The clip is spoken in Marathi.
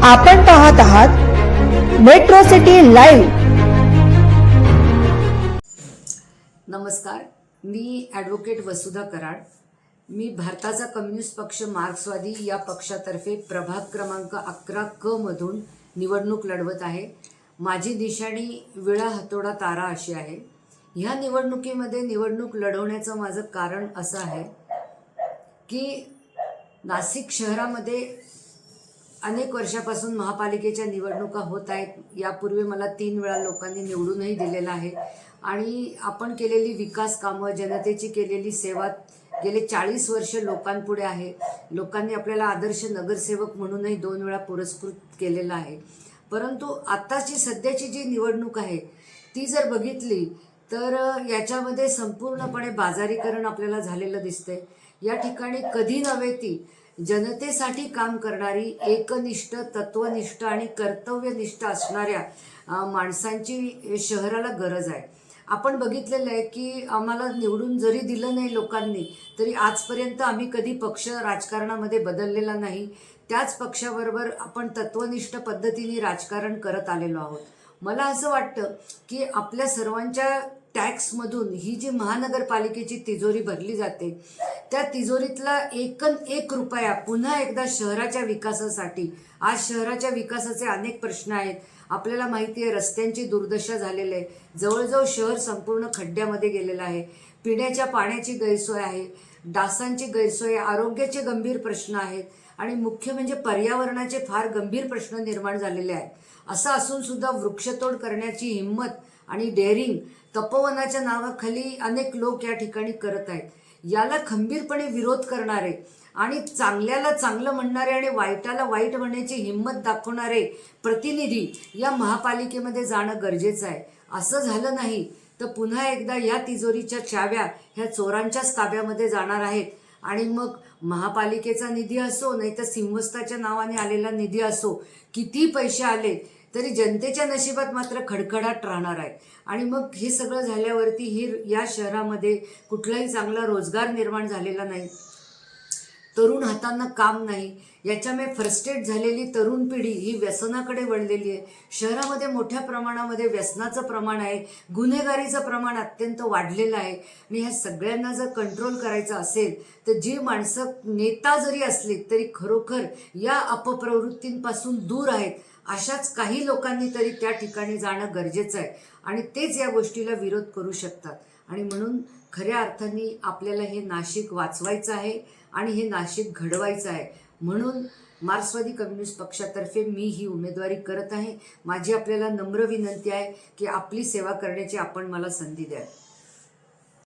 आपण पाहत आहात मेट्रो सिटी लाईव्ह। नमस्कार, मी ॲडव्होकेट वसुधा कराड। मी भारताचा कम्युनिस्ट पक्ष मार्क्सवादी या पक्षातर्फे प्रभाग क्रमांक 11 क मधून निवडणूक लढवत आहे। माझी निशाणी विळा हातोडा तारा अशी आहे। ह्या निवडणुकीमध्ये निवडणूक लढवण्याचं माझं कारण असं आहे की नाशिक शहरामध्ये अनेक वर्षापासून महापालिकेच्या निवडणुका होत आहेत। यापूर्वी मला 3 वेळा लोकांनी निवडूनही दिलेलं आहे आणि आपण केलेली विकास कामं, जनतेची केलेली सेवा गेले 40 वर्ष लोकांपुढे आहे। लोकांनी आपल्याला आदर्श नगरसेवक म्हणूनही 2 वेळा पुरस्कृत केलेलं आहे। परंतु आत्ताची सध्याची जी निवडणूक आहे ती जर बघितली तर याच्यामध्ये संपूर्णपणे बाजारीकरण आपल्याला झालेलं दिसतंय। या ठिकाणी कधी नव्हे ती जनतेसाठी काम करणारी, एकनिष्ठ, तत्वनिष्ठ आणि कर्तव्यनिष्ठ असणाऱ्या माणसांची शहराला गरज आहे। आपण बघितलेलं आहे की आम्हाला निवडून जरी दिलं नाही लोकांनी तरी आजपर्यंत आम्ही कधी पक्ष राजकारणामध्ये बदललेला नाही। त्याच पक्षाबरोबर आपण तत्वनिष्ठ पद्धतीने राजकारण करत आलेलो आहोत। मला असं वाटतं की आपल्या सर्वांच्या टॅक्समधून ही जी महानगरपालिकेची तिजोरी भरली जाते त्या तिजोरीतला एक रुपया पुन्हा एकदा शहराच्या विकासासाठी, आज शहराच्या विकासाचे अनेक प्रश्न आहेत। आपल्याला माहिती आहे रस्त्यांची दुर्दशा झालेली आहे, जवळजवळ शहर संपूर्ण खड्ड्यामध्ये गेलेलं आहे। पिण्याच्या पाण्याची गैरसोय आहे, डासांची गैरसोय, आरोग्याचे गंभीर प्रश्न आहेत आणि मुख्य म्हणजे पर्यावरणाचे फार गंभीर प्रश्न निर्माण झालेले आहेत। असं असून सुद्धा वृक्षतोड करण्याची हिंमत आणि डेअरिंग तपोवनाच्या नावाखाली अनेक लोक या ठिकाणी करत आहेत। याला खंबीरपणे विरोध करणारे आणि चांगल्याला चांगलं म्हणणारे आणि वाईटाला वाईट म्हणण्याची हिंमत दाखवणारे प्रतिनिधी या महापालिकेमध्ये जाणं गरजेचं आहे। असं झालं नाही तर पुन्हा एकदा या तिजोरीच्या चाव्या ह्या चोरांच्याच ताब्यामध्ये जाणार आहेत आणि मग महापालिकेचा निधी असो नाही तर सिंहस्थाच्या नावाने आलेला निधी असो, किती पैसे आले तरी जनतेच्या नशिबात मात्र खडखडाट राहणार आहे। आणि मग हे सगळं झाल्यावरती या शहरामध्ये कुठलाही चांगला रोजगार निर्माण झालेला नाही, तरुण हातांना काम नाही। याच्यामुळे फ्रस्ट्रेट झालेली तरुण पिढी ही व्यसनाकडे वळलेली आहे। शहरामध्ये मोठ्या प्रमाणामध्ये व्यसनाचं प्रमाण आहे, गुन्हेगारीचं प्रमाण अत्यंत वाढलेलं आहे आणि ह्या सगळ्यांना जर कंट्रोल करायचं असेल तर जी माणसं नेता जरी असली तरी खरोखर या अपप्रवृत्तींपासून दूर आहेत अशाच काही लोकांनी तरी त्या ठिकाणी जाणं गरजेचं आहे आणि तेच या गोष्टीला विरोध करू शकतात। आणि म्हणून खऱ्या अर्थाने आपल्याला हे नाशिक वाचवायचं आहे आणि हे नाशिक घडवायचं आहे। म्हणून मार्क्सवादी कम्युनिस्ट पक्षातर्फे मी ही उमेदवारी करत आहे। माझी आपल्याला नम्र विनंती आहे की आपली सेवा करण्याची आपण मला संधी द्या।